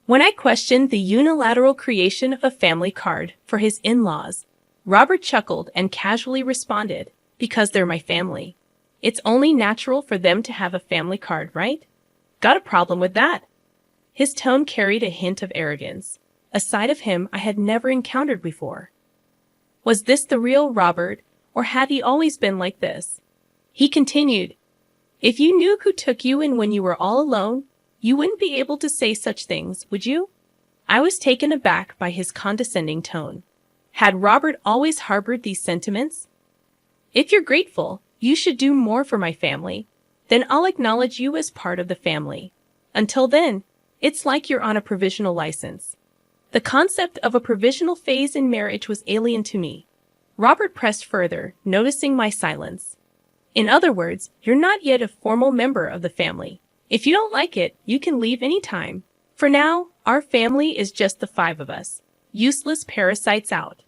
When I questioned the unilateral creation of a family card for his in-laws, Robert chuckled and casually responded, "Because they're my family. It's only natural for them to have a family card, right? Got a problem with that?" His tone carried a hint of arrogance, a side of him I had never encountered before. Was this the real Robert, or had he always been like this? He continued, "If you knew who took you in when you were all alone, you wouldn't be able to say such things, would you?" I was taken aback by his condescending tone. Had Robert always harbored these sentiments? "If you're grateful, you should do more for my family. Then I'll acknowledge you as part of the family. Until then, it's like you're on a provisional license." The concept of a provisional phase in marriage was alien to me. Robert pressed further, noticing my silence. "In other words, you're not yet a formal member of the family. If you don't like it, you can leave any time. For now, our family is just the five of us. Useless parasites out."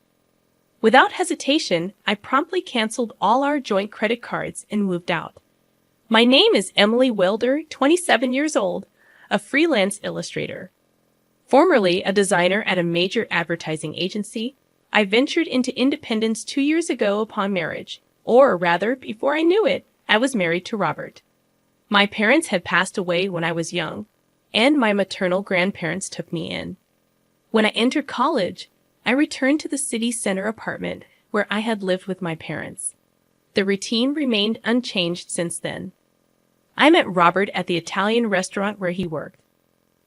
Without hesitation, I promptly canceled all our joint credit cards and moved out. My name is Emily Wilder, 27 years old, a freelance illustrator. Formerly a designer at a major advertising agency, I ventured into independence 2 years ago upon marriage, or rather, before I knew it, I was married to Robert. My parents had passed away when I was young, and my maternal grandparents took me in. When I entered college, I returned to the city center apartment where I had lived with my parents. The routine remained unchanged since then. I met Robert at the Italian restaurant where he worked.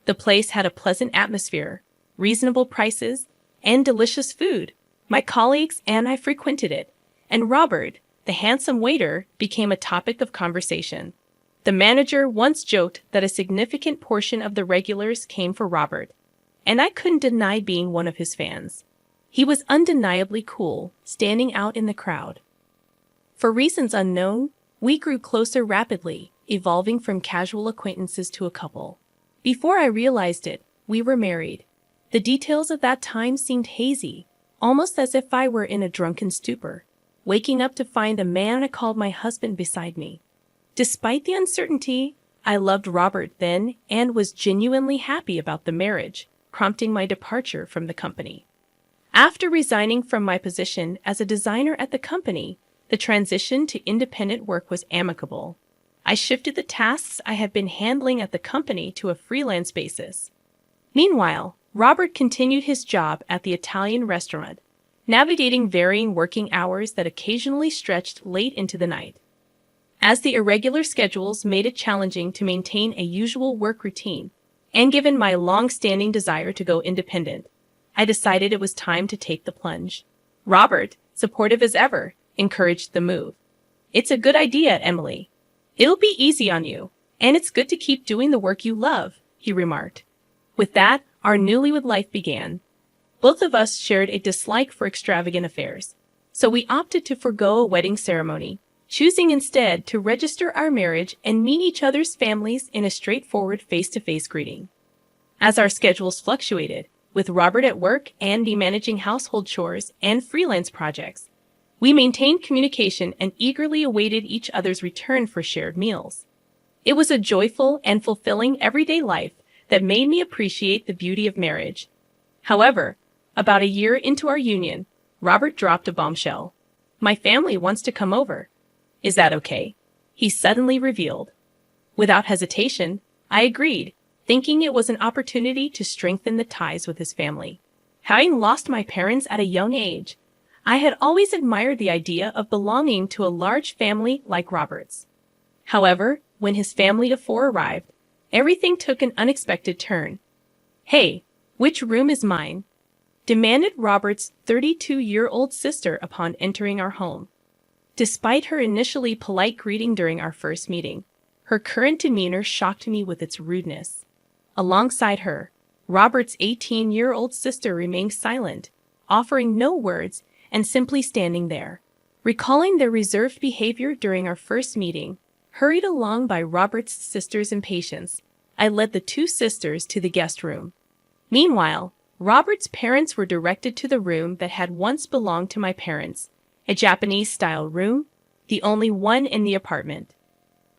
The place had a pleasant atmosphere, reasonable prices, and delicious food. My colleagues and I frequented it, and Robert, the handsome waiter, became a topic of conversation. The manager once joked that a significant portion of the regulars came for Robert, and I couldn't deny being one of his fans. He was undeniably cool, standing out in the crowd. For reasons unknown, we grew closer rapidly, evolving from casual acquaintances to a couple. Before I realized it, we were married. The details of that time seemed hazy, almost as if I were in a drunken stupor, waking up to find the man I called my husband beside me. Despite the uncertainty, I loved Robert then and was genuinely happy about the marriage, prompting my departure from the company. After resigning from my position as a designer at the company, the transition to independent work was amicable. I shifted the tasks I had been handling at the company to a freelance basis. Meanwhile, Robert continued his job at the Italian restaurant, navigating varying working hours that occasionally stretched late into the night. As the irregular schedules made it challenging to maintain a usual work routine, and given my long-standing desire to go independent, I decided it was time to take the plunge. Robert, supportive as ever, encouraged the move. "It's a good idea, Emily. It'll be easy on you, and it's good to keep doing the work you love," he remarked. With that, our newlywed life began. Both of us shared a dislike for extravagant affairs, so we opted to forego a wedding ceremony, choosing instead to register our marriage and meet each other's families in a straightforward face-to-face greeting. As our schedules fluctuated, with Robert at work and me managing household chores and freelance projects, we maintained communication and eagerly awaited each other's return for shared meals. It was a joyful and fulfilling everyday life that made me appreciate the beauty of marriage. However, about a year into our union, Robert dropped a bombshell. "My family wants to come over. Is that okay?" he suddenly revealed. Without hesitation, I agreed, thinking it was an opportunity to strengthen the ties with his family. Having lost my parents at a young age, I had always admired the idea of belonging to a large family like Robert's. However, when his family of four arrived, everything took an unexpected turn. "Hey, which room is mine?" demanded Robert's 32-year-old sister upon entering our home. Despite her initially polite greeting during our first meeting, her current demeanor shocked me with its rudeness. Alongside her, Robert's 18-year-old sister remained silent, offering no words and simply standing there. Recalling their reserved behavior during our first meeting, hurried along by Robert's sister's impatience, I led the two sisters to the guest room. Meanwhile, Robert's parents were directed to the room that had once belonged to my parents, a Japanese-style room, the only one in the apartment.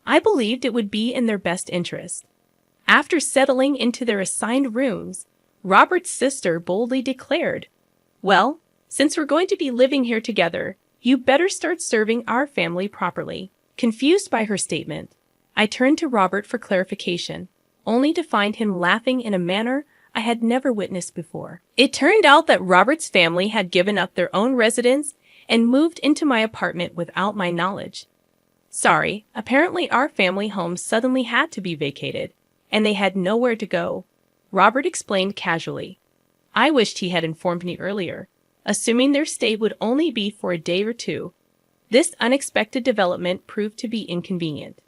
I believed it would be in their best interest. After settling into their assigned rooms, Robert's sister boldly declared, "Well, since we're going to be living here together, you better start serving our family properly." Confused by her statement, I turned to Robert for clarification, only to find him laughing in a manner I had never witnessed before. It turned out that Robert's family had given up their own residence and moved into my apartment without my knowledge. Sorry, apparently our family home suddenly had to be vacated, and they had nowhere to go, Robert explained casually. I wished he had informed me earlier, assuming their stay would only be for a day or two. This unexpected development proved to be inconvenient.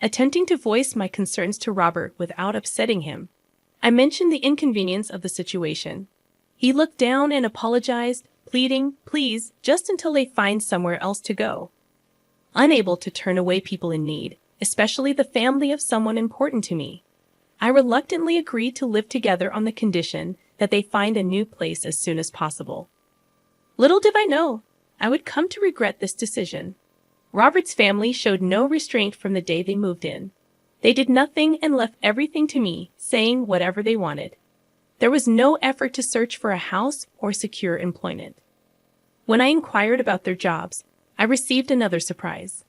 Attempting to voice my concerns to Robert without upsetting him, I mentioned the inconvenience of the situation. He looked down and apologized, pleading, "Please, just until they find somewhere else to go." Unable to turn away people in need, especially the family of someone important to me, I reluctantly agreed to live together on the condition that they find a new place as soon as possible. Little did I know, I would come to regret this decision. Robert's family showed no restraint from the day they moved in. They did nothing and left everything to me, saying whatever they wanted. There was no effort to search for a house or secure employment. When I inquired about their jobs, I received another surprise.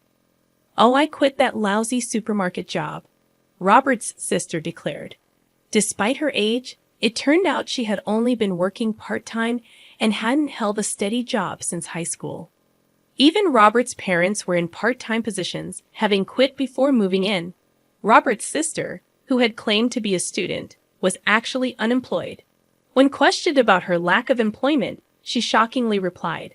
"Oh, I quit that lousy supermarket job," Robert's sister declared. Despite her age, it turned out she had only been working part-time and hadn't held a steady job since high school. Even Robert's parents were in part-time positions, having quit before moving in. Robert's sister, who had claimed to be a student, was actually unemployed. When questioned about her lack of employment, she shockingly replied,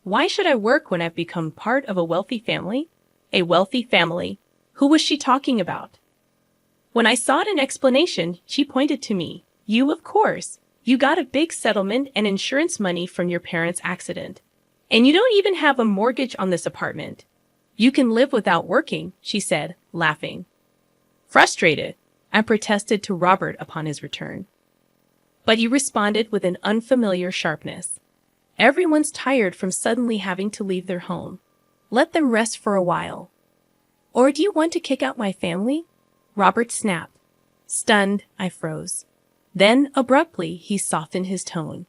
"Why should I work when I've become part of a wealthy family?" A wealthy family? Who was she talking about? When I sought an explanation, she pointed to me. "You, of course. You got a big settlement and insurance money from your parents' accident. And you don't even have a mortgage on this apartment. You can live without working," she said, laughing. Frustrated, I protested to Robert upon his return. But he responded with an unfamiliar sharpness. "Everyone's tired from suddenly having to leave their home. Let them rest for a while." "Or do you want to kick out my family?" Robert snapped. Stunned, I froze. Then, abruptly, he softened his tone.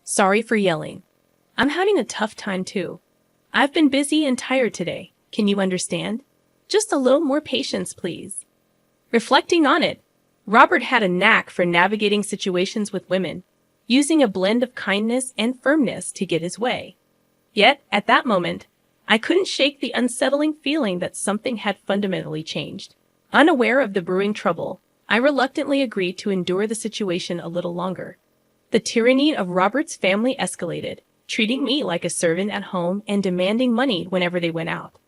"Sorry for yelling. I'm having a tough time too. I've been busy and tired today. Can you understand? Just a little more patience, please." Reflecting on it, Robert had a knack for navigating situations with women, using a blend of kindness and firmness to get his way. Yet, at that moment, I couldn't shake the unsettling feeling that something had fundamentally changed. Unaware of the brewing trouble, I reluctantly agreed to endure the situation a little longer. The tyranny of Robert's family escalated, treating me like a servant at home and demanding money whenever they went out.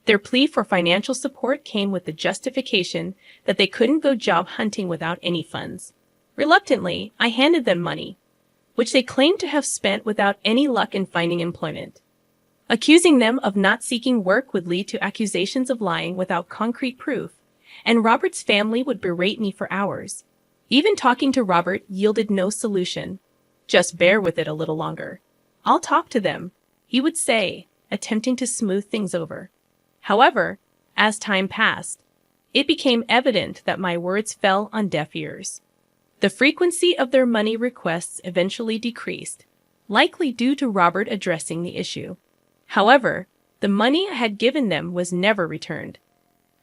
Their plea for financial support came with the justification that they couldn't go job hunting without any funds. Reluctantly, I handed them money, which they claimed to have spent without any luck in finding employment. Accusing them of not seeking work would lead to accusations of lying without concrete proof, and Robert's family would berate me for hours. Even talking to Robert yielded no solution. "Just bear with it a little longer. I'll talk to them," he would say, attempting to smooth things over. However, as time passed, it became evident that my words fell on deaf ears. The frequency of their money requests eventually decreased, likely due to Robert addressing the issue. However, the money I had given them was never returned.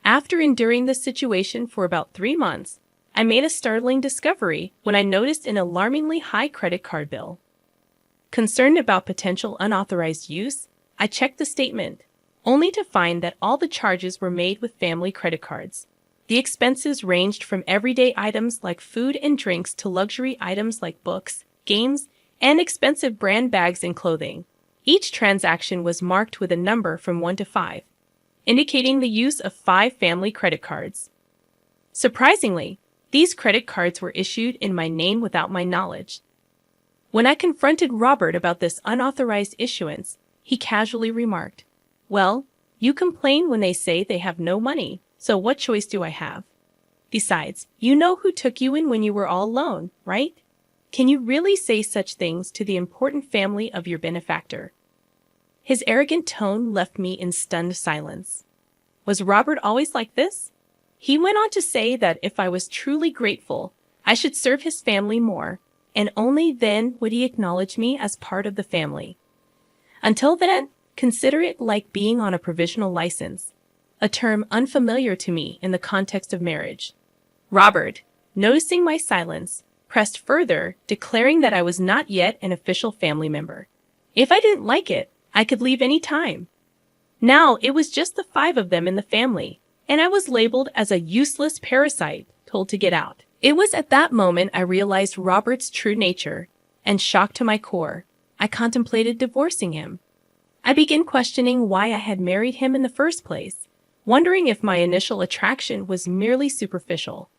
After enduring this situation for about 3 months, I made a startling discovery when I noticed an alarmingly high credit card bill. Concerned about potential unauthorized use, I checked the statement, only to find that all the charges were made with family credit cards. The expenses ranged from everyday items like food and drinks to luxury items like books, games, and expensive brand bags and clothing. Each transaction was marked with a number from 1 to 5, indicating the use of 5 family credit cards. Surprisingly, these credit cards were issued in my name without my knowledge. When I confronted Robert about this unauthorized issuance, he casually remarked, "Well, you complain when they say they have no money, so what choice do I have? Besides, you know who took you in when you were all alone, right? Can you really say such things to the important family of your benefactor?" His arrogant tone left me in stunned silence. Was Robert always like this? He went on to say that if I was truly grateful, I should serve his family more, and only then would he acknowledge me as part of the family. Until then, consider it like being on a provisional license, a term unfamiliar to me in the context of marriage. Robert, noticing my silence, pressed further, declaring that I was not yet an official family member. If I didn't like it, I could leave any time. Now it was just the 5 of them in the family, and I was labeled as a useless parasite, told to get out. It was at that moment I realized Robert's true nature, and shocked to my core, I contemplated divorcing him. I began questioning why I had married him in the first place, wondering if my initial attraction was merely superficial.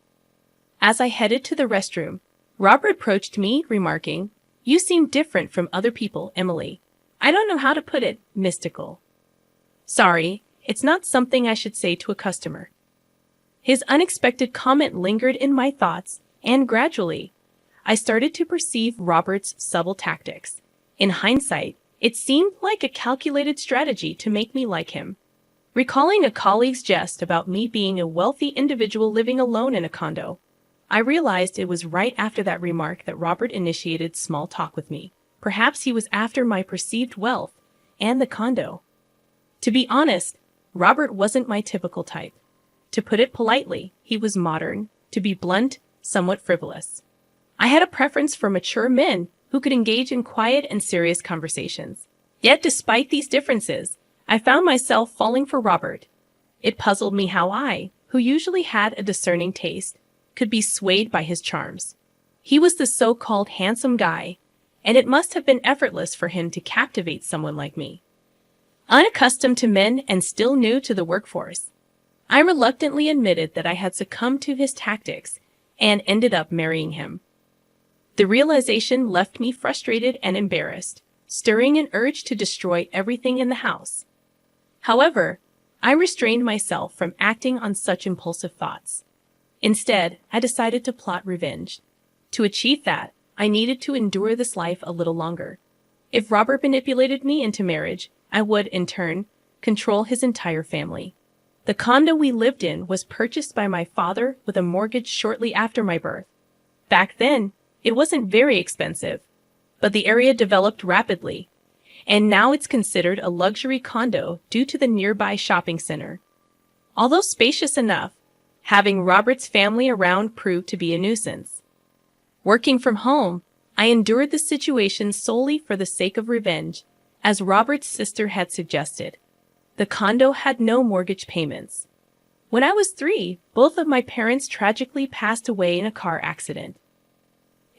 As I headed to the restroom, Robert approached me, remarking, "You seem different from other people, Emily. I don't know how to put it, mystical." Sorry, it's not something I should say to a customer. His unexpected comment lingered in my thoughts, and gradually, I started to perceive Robert's subtle tactics. In hindsight, it seemed like a calculated strategy to make me like him. Recalling a colleague's jest about me being a wealthy individual living alone in a condo, I realized it was right after that remark that Robert initiated small talk with me. Perhaps he was after my perceived wealth and the condo. To be honest, Robert wasn't my typical type. To put it politely, he was modern, to be blunt, somewhat frivolous. I had a preference for mature men who could engage in quiet and serious conversations. Yet despite these differences, I found myself falling for Robert. It puzzled me how I, who usually had a discerning taste, could be swayed by his charms. He was the so-called handsome guy, and it must have been effortless for him to captivate someone like me. Unaccustomed to men and still new to the workforce, I reluctantly admitted that I had succumbed to his tactics and ended up marrying him. The realization left me frustrated and embarrassed, stirring an urge to destroy everything in the house. However, I restrained myself from acting on such impulsive thoughts. Instead, I decided to plot revenge. To achieve that, I needed to endure this life a little longer. If Robert manipulated me into marriage, I would, in turn, control his entire family. The condo we lived in was purchased by my father with a mortgage shortly after my birth. Back then, it wasn't very expensive, but the area developed rapidly, and now it's considered a luxury condo due to the nearby shopping center. Although spacious enough, having Robert's family around proved to be a nuisance. Working from home, I endured the situation solely for the sake of revenge, as Robert's sister had suggested. The condo had no mortgage payments. When I was 3, both of my parents tragically passed away in a car accident.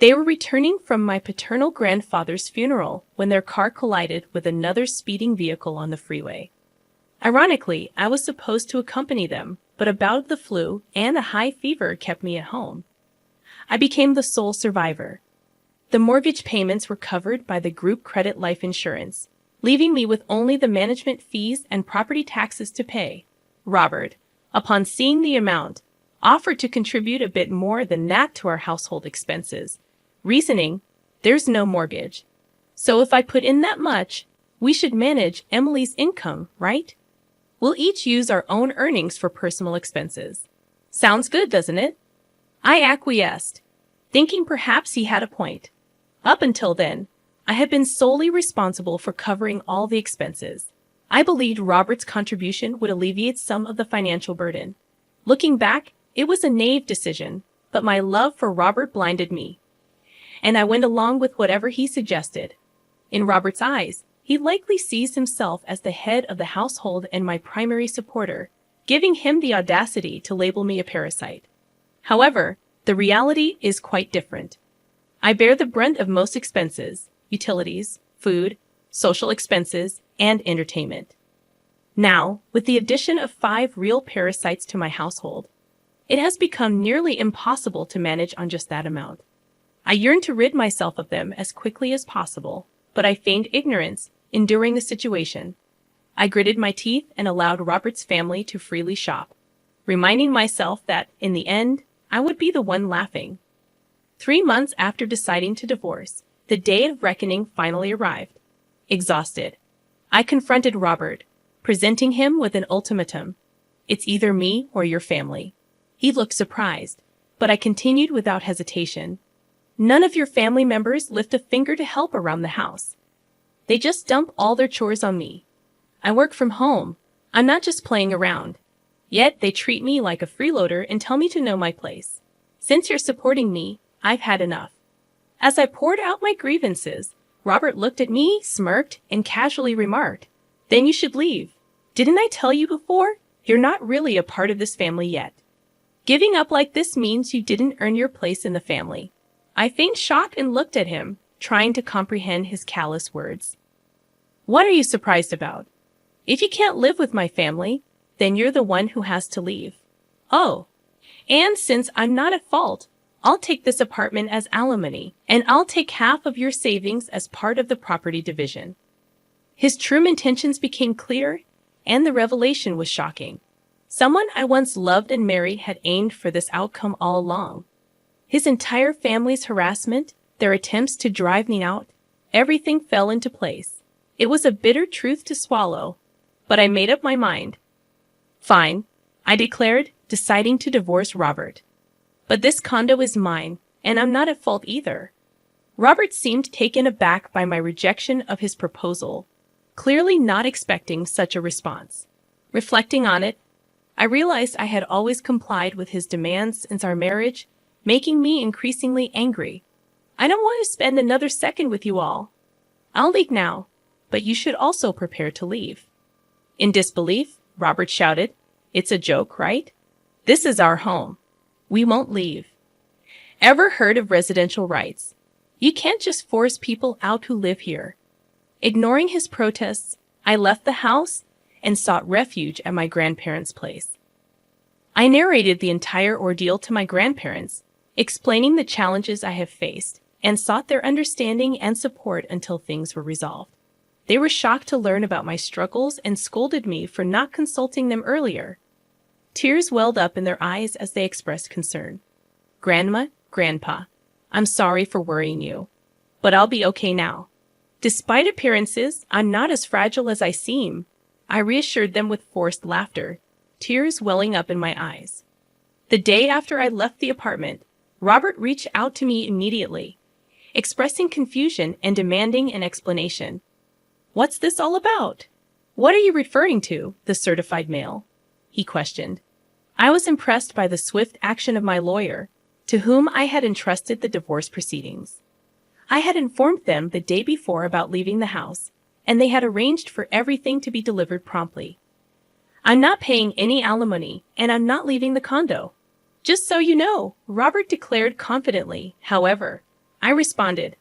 They were returning from my paternal grandfather's funeral when their car collided with another speeding vehicle on the freeway. Ironically, I was supposed to accompany them, but a bout of the flu and a high fever kept me at home. I became the sole survivor. The mortgage payments were covered by the group credit life insurance, leaving me with only the management fees and property taxes to pay. Robert, upon seeing the amount, offered to contribute a bit more than that to our household expenses, reasoning, "There's no mortgage. So if I put in that much, we should manage Emily's income, right? We'll each use our own earnings for personal expenses." Sounds good, doesn't it? I acquiesced, thinking perhaps he had a point. Up until then, I had been solely responsible for covering all the expenses. I believed Robert's contribution would alleviate some of the financial burden. Looking back, it was a naive decision, but my love for Robert blinded me, and I went along with whatever he suggested. In Robert's eyes, he likely sees himself as the head of the household and my primary supporter, giving him the audacity to label me a parasite. However, the reality is quite different. I bear the brunt of most expenses, utilities, food, social expenses, and entertainment. Now, with the addition of 5 real parasites to my household, it has become nearly impossible to manage on just that amount. I yearn to rid myself of them as quickly as possible, but I feigned ignorance, enduring the situation. I gritted my teeth and allowed Robert's family to freely shop, reminding myself that, in the end, I would be the one laughing. 3 months after deciding to divorce, the day of reckoning finally arrived. Exhausted, I confronted Robert, presenting him with an ultimatum. It's either me or your family. He looked surprised, but I continued without hesitation. None of your family members lift a finger to help around the house. They just dump all their chores on me. I work from home. I'm not just playing around. Yet they treat me like a freeloader and tell me to know my place. Since you're supporting me, I've had enough. As I poured out my grievances, Robert looked at me, smirked, and casually remarked, "Then you should leave. Didn't I tell you before? You're not really a part of this family yet. Giving up like this means you didn't earn your place in the family." I feigned shock and looked at him, trying to comprehend his callous words. "What are you surprised about? If you can't live with my family, then you're the one who has to leave. Oh, and since I'm not at fault, I'll take this apartment as alimony, and I'll take half of your savings as part of the property division." His true intentions became clear, and the revelation was shocking. Someone I once loved and married had aimed for this outcome all along. His entire family's harassment, their attempts to drive me out, everything fell into place. It was a bitter truth to swallow, but I made up my mind. "Fine," I declared, deciding to divorce Robert. "But this condo is mine, and I'm not at fault either." Robert seemed taken aback by my rejection of his proposal, clearly not expecting such a response. Reflecting on it, I realized I had always complied with his demands since our marriage, making me increasingly angry. "I don't want to spend another second with you all. I'll leave now, but you should also prepare to leave." In disbelief, Robert shouted, "It's a joke, right? This is our home. We won't leave." Ever heard of residential rights? You can't just force people out who live here. Ignoring his protests, I left the house and sought refuge at my grandparents' place. I narrated the entire ordeal to my grandparents, explaining the challenges I have faced, and sought their understanding and support until things were resolved. They were shocked to learn about my struggles and scolded me for not consulting them earlier. Tears welled up in their eyes as they expressed concern. "Grandma, Grandpa, I'm sorry for worrying you, but I'll be okay now. Despite appearances, I'm not as fragile as I seem," I reassured them with forced laughter, tears welling up in my eyes. The day after I left the apartment, Robert reached out to me immediately, expressing confusion and demanding an explanation. "What's this all about? What are you referring to, the certified mail?" he questioned. I was impressed by the swift action of my lawyer, to whom I had entrusted the divorce proceedings. I had informed them the day before about leaving the house, and they had arranged for everything to be delivered promptly. "I'm not paying any alimony, and I'm not leaving the condo. Just so you know," Robert declared confidently. However, I responded,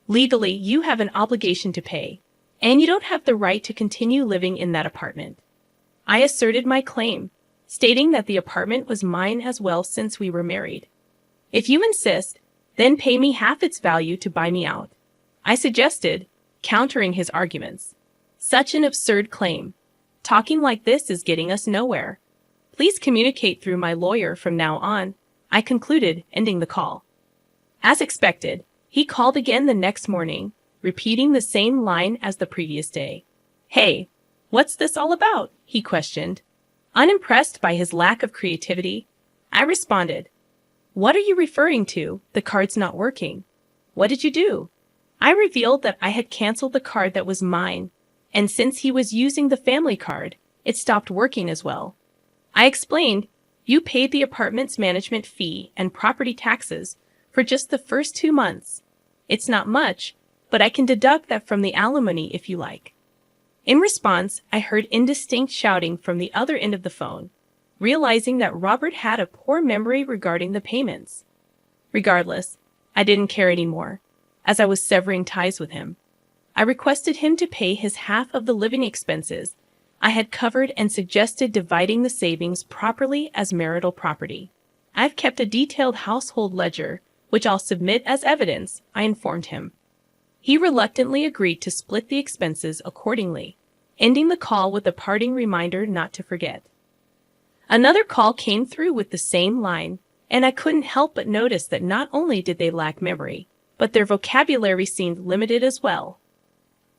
"Legally, you have an obligation to pay, and you don't have the right to continue living in that apartment." I asserted my claim, stating that the apartment was mine as well since we were married. "If you insist, then pay me half its value to buy me out," I suggested, countering his arguments. "Such an absurd claim. Talking like this is getting us nowhere. Please communicate through my lawyer from now on," I concluded, ending the call. As expected, he called again the next morning, repeating the same line as the previous day. "Hey, what's this all about?" he questioned. Unimpressed by his lack of creativity, I responded, "What are you referring to? The card's not working." "What did you do?" I revealed that I had canceled the card that was mine, and since he was using the family card, it stopped working as well. I explained, "You paid the apartment's management fee and property taxes for just the first 2 months. It's not much, but I can deduct that from the alimony if you like." In response, I heard indistinct shouting from the other end of the phone, realizing that Robert had a poor memory regarding the payments. Regardless, I didn't care anymore, as I was severing ties with him. I requested him to pay his half of the living expenses I had covered and suggested dividing the savings properly as marital property. "I've kept a detailed household ledger, which I'll submit as evidence," I informed him. He reluctantly agreed to split the expenses accordingly, ending the call with a parting reminder not to forget. Another call came through with the same line, and I couldn't help but notice that not only did they lack memory, but their vocabulary seemed limited as well.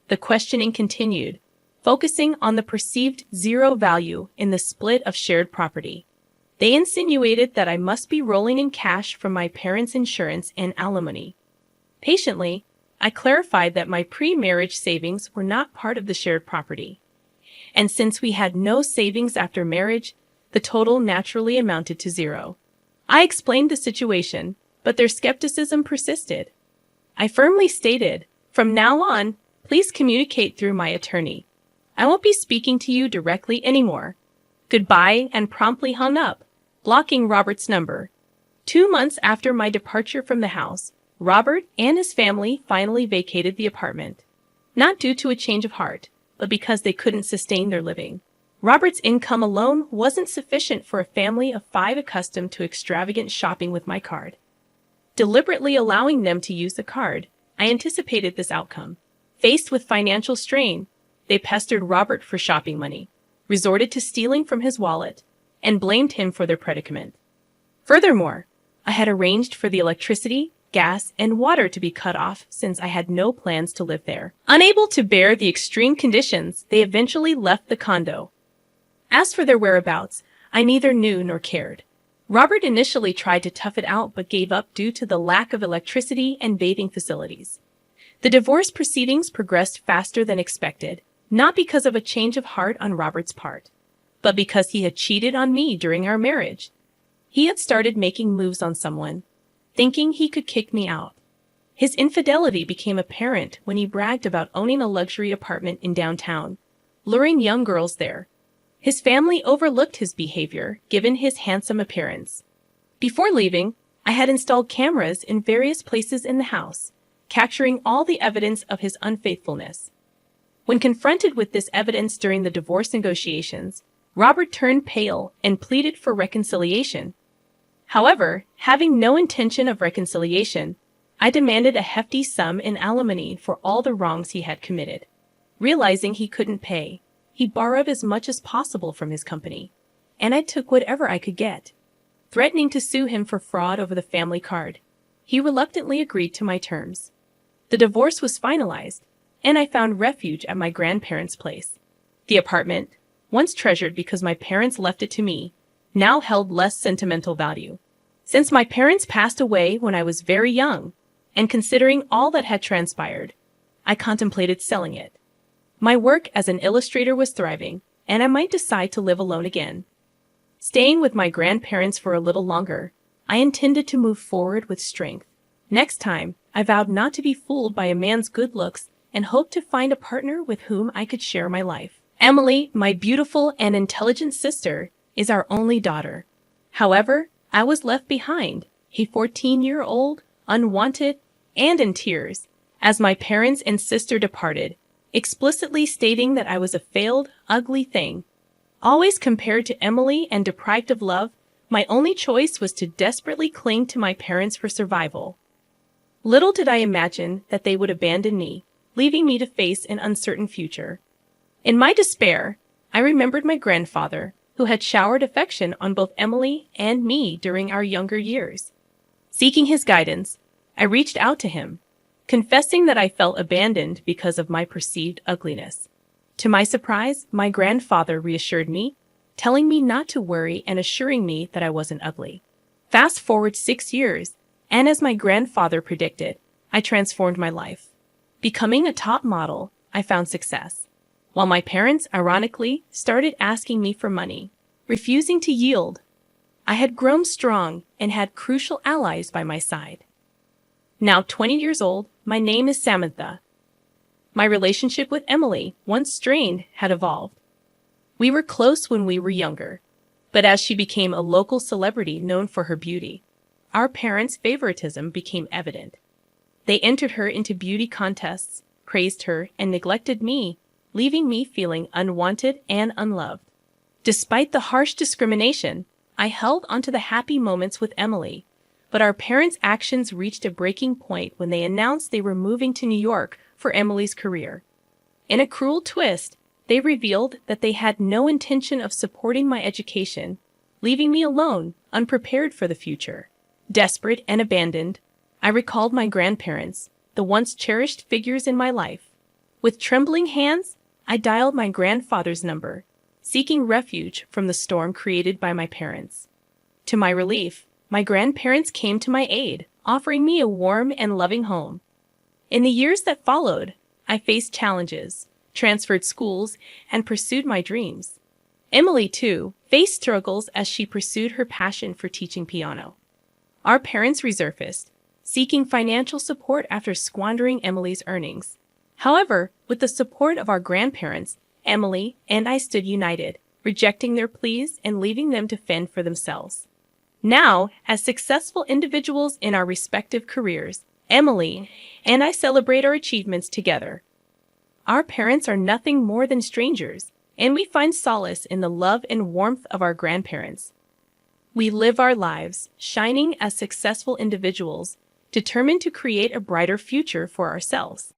The questioning continued, focusing on the perceived zero value in the split of shared property. They insinuated that I must be rolling in cash from my parents' insurance and alimony. Patiently, I clarified that my pre-marriage savings were not part of the shared property. And since we had no savings after marriage, the total naturally amounted to zero. I explained the situation, but their skepticism persisted. I firmly stated, "From now on, please communicate through my attorney. I won't be speaking to you directly anymore." Goodbye, and promptly hung up, blocking Robert's number. 2 months after my departure from the house, Robert and his family finally vacated the apartment. Not due to a change of heart, but because they couldn't sustain their living. Robert's income alone wasn't sufficient for a family of 5 accustomed to extravagant shopping with my card. Deliberately allowing them to use the card, I anticipated this outcome. Faced with financial strain, they pestered Robert for shopping money, resorted to stealing from his wallet, and blamed him for their predicament. Furthermore, I had arranged for the electricity, gas, and water to be cut off since I had no plans to live there. Unable to bear the extreme conditions, they eventually left the condo. As for their whereabouts, I neither knew nor cared. Robert initially tried to tough it out but gave up due to the lack of electricity and bathing facilities. The divorce proceedings progressed faster than expected, not because of a change of heart on Robert's part, but because he had cheated on me during our marriage. He had started making moves on someone, thinking he could kick me out. His infidelity became apparent when he bragged about owning a luxury apartment in downtown, luring young girls there. His family overlooked his behavior, given his handsome appearance. Before leaving, I had installed cameras in various places in the house, capturing all the evidence of his unfaithfulness. When confronted with this evidence during the divorce negotiations, Robert turned pale and pleaded for reconciliation. However, having no intention of reconciliation, I demanded a hefty sum in alimony for all the wrongs he had committed. Realizing he couldn't pay, he borrowed as much as possible from his company, and I took whatever I could get. Threatening to sue him for fraud over the family card, he reluctantly agreed to my terms. The divorce was finalized, and I found refuge at my grandparents' place. The apartment, once treasured because my parents left it to me, now held less sentimental value. Since my parents passed away when I was very young, and considering all that had transpired, I contemplated selling it. My work as an illustrator was thriving, and I might decide to live alone again. Staying with my grandparents for a little longer, I intended to move forward with strength. Next time, I vowed not to be fooled by a man's good looks and hoped to find a partner with whom I could share my life. Emily, my beautiful and intelligent sister, is our only daughter. However, I was left behind, a 14-year-old, unwanted, and in tears, as my parents and sister departed, explicitly stating that I was a failed, ugly thing. Always compared to Emily and deprived of love, my only choice was to desperately cling to my parents for survival. Little did I imagine that they would abandon me, leaving me to face an uncertain future. In my despair, I remembered my grandfather, who had showered affection on both Emily and me during our younger years. Seeking his guidance, I reached out to him, confessing that I felt abandoned because of my perceived ugliness. To my surprise, my grandfather reassured me, telling me not to worry and assuring me that I wasn't ugly. Fast forward 6 years, and as my grandfather predicted, I transformed my life. Becoming a top model, I found success, while my parents, ironically, started asking me for money, refusing to yield. I had grown strong and had crucial allies by my side. Now 20 years old, my name is Samantha. My relationship with Emily, once strained, had evolved. We were close when we were younger, but as she became a local celebrity known for her beauty, our parents' favoritism became evident. They entered her into beauty contests, praised her, and neglected me, leaving me feeling unwanted and unloved. Despite the harsh discrimination, I held onto the happy moments with Emily, but our parents' actions reached a breaking point when they announced they were moving to New York for Emily's career. In a cruel twist, they revealed that they had no intention of supporting my education, leaving me alone, unprepared for the future. Desperate and abandoned, I recalled my grandparents, the once cherished figures in my life. With trembling hands, I dialed my grandfather's number, seeking refuge from the storm created by my parents. To my relief, my grandparents came to my aid, offering me a warm and loving home. In the years that followed, I faced challenges, transferred schools, and pursued my dreams. Emily, too, faced struggles as she pursued her passion for teaching piano. Our parents resurfaced, seeking financial support after squandering Emily's earnings. However, with the support of our grandparents, Emily and I stood united, rejecting their pleas and leaving them to fend for themselves. Now, as successful individuals in our respective careers, Emily and I celebrate our achievements together. Our parents are nothing more than strangers, and we find solace in the love and warmth of our grandparents. We live our lives, shining as successful individuals, determined to create a brighter future for ourselves.